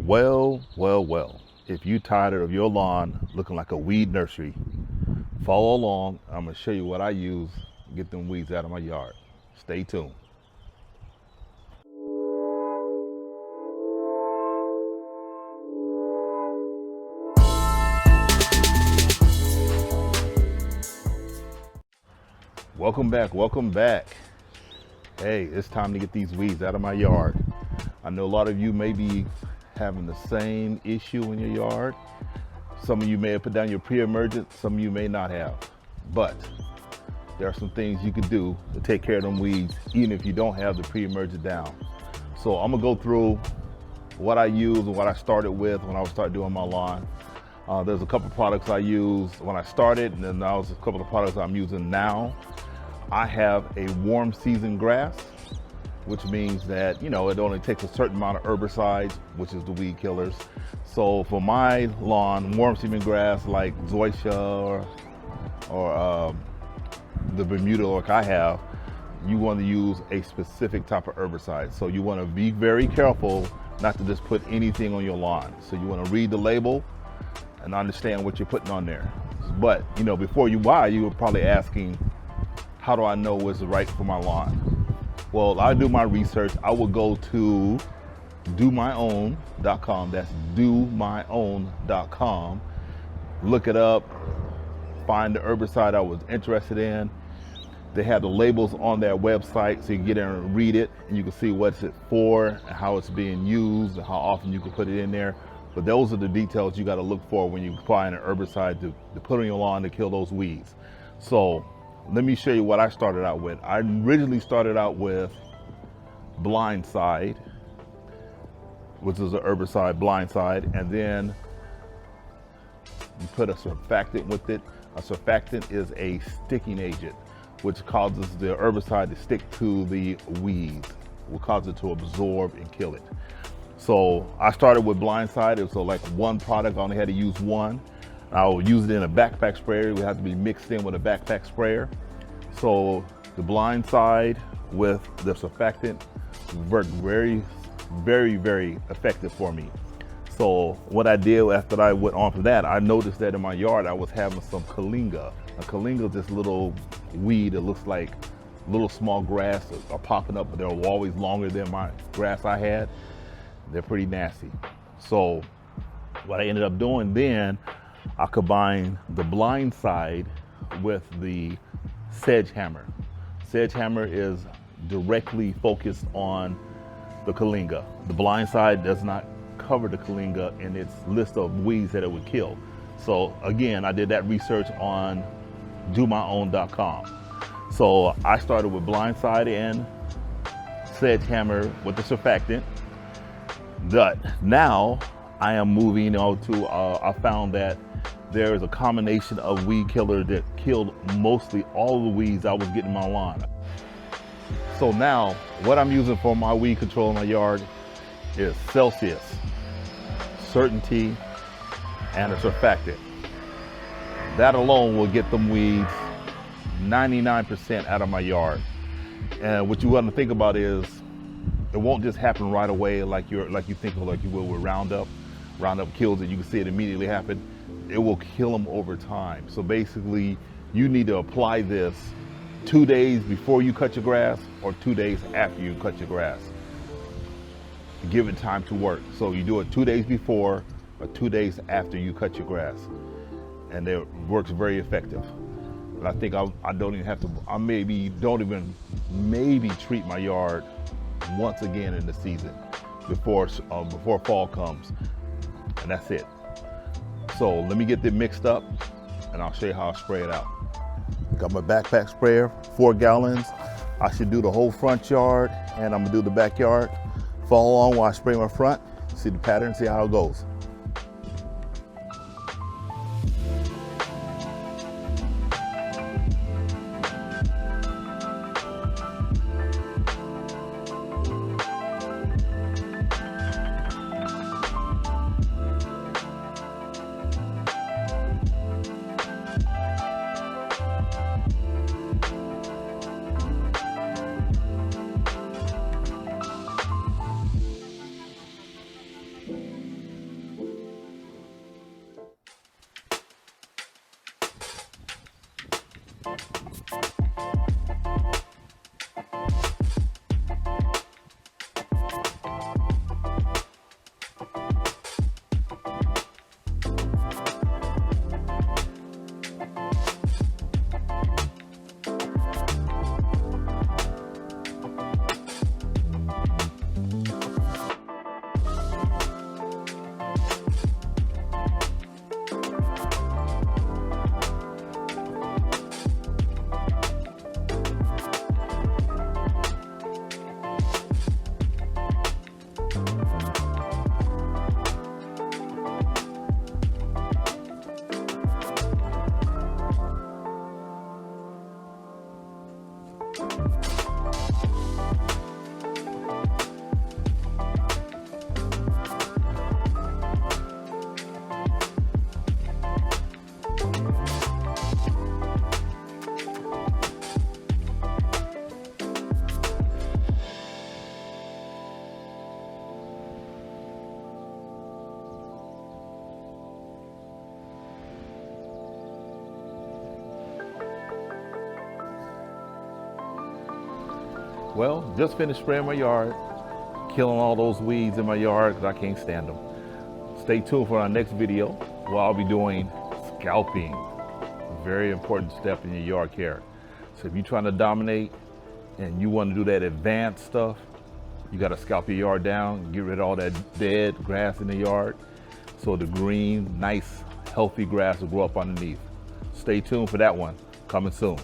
Well, if you tired of your lawn looking like a weed nursery, follow along. I'm gonna show you what I use to get them weeds out of my yard. Stay tuned. Welcome back. Hey, it's time to get these weeds out of my yard. I know a lot of you may be having the same issue in your yard. Some of you may have put down your pre-emergence, some of you may not have. But there are some things you can do to take care of them weeds, even if you don't have the pre-emergent down. So I'm gonna go through what I use and what I started with when I started doing my lawn. There's a couple products I used when I started, and then there's a couple of products I'm using now. I have a warm season grass, which means that, it only takes a certain amount of herbicides, which is the weed killers. So for my lawn, warm season grass like zoysia or the Bermuda like I have, you want to use a specific type of herbicide. So you want to be very careful not to just put anything on your lawn. So you want to read the label and understand what you're putting on there. But before you buy, you were probably asking, how do I know what's right for my lawn? Well, I do my research. I will go to domyown.com. That's domyown.com. Look it up, find the herbicide I was interested in. They have the labels on their website, so you can get in and read it, and you can see what's it for, and how it's being used, and how often you can put it in there. But those are the details you got to look for when you find an herbicide to put on your lawn to kill those weeds. So let me show you what I started out with. I originally started out with Blindside, which is an herbicide, Blindside, and then you put a surfactant with it. A surfactant is a sticking agent, which causes the herbicide to stick to the weeds, will cause it to absorb and kill it. So I started with Blindside. It was like one product, I only had to use one. I will use it in a backpack sprayer. It would have to be mixed in with a backpack sprayer. So the Blindside with the surfactant worked very, very effective for me. So what I did after I went on from that, I noticed that in my yard I was having some Kalinga. A Kalinga is this little weed that looks like little small grass that are popping up, but they're always longer than my grass I had. They're pretty nasty. So what I ended up doing then, I combined the Blindside with the Sedgehammer. Sedgehammer is directly focused on the Kalinga. The Blindside does not cover the Kalinga in its list of weeds that it would kill. So again, I did that research on domyown.com. So I started with Blindside and Sedgehammer with the surfactant. But now I am moving on to, I found that there is a combination of weed killer that killed mostly all the weeds I was getting in my lawn. So now what I'm using for my weed control in my yard is Celsius, Certainty, and a surfactant. That alone will get them weeds 99% out of my yard. And what you want to think about is, it won't just happen right away like you think of like you will with Roundup. Roundup kills it, you can see it immediately happen. It will kill them over time. So basically, you need to apply this 2 days before you cut your grass or 2 days after you cut your grass. Give it time to work. So you do it 2 days before or 2 days after you cut your grass. And it works very effective. And I think I don't even have to, I maybe don't even treat my yard once again in the season before fall comes, and that's it. So let me get them mixed up and I'll show you how I spray it out. Got my backpack sprayer, 4 gallons. I should do the whole front yard and I'm gonna do the backyard. Follow along while I spray my front, see the pattern, see how it goes. Well, just finished spraying my yard, killing all those weeds in my yard because I can't stand them. Stay tuned for our next video where I'll be doing scalping. A very important step in your yard care. So if you're trying to dominate and you want to do that advanced stuff, you got to scalp your yard down, get rid of all that dead grass in the yard so the green, nice, healthy grass will grow up underneath. Stay tuned for that one, coming soon.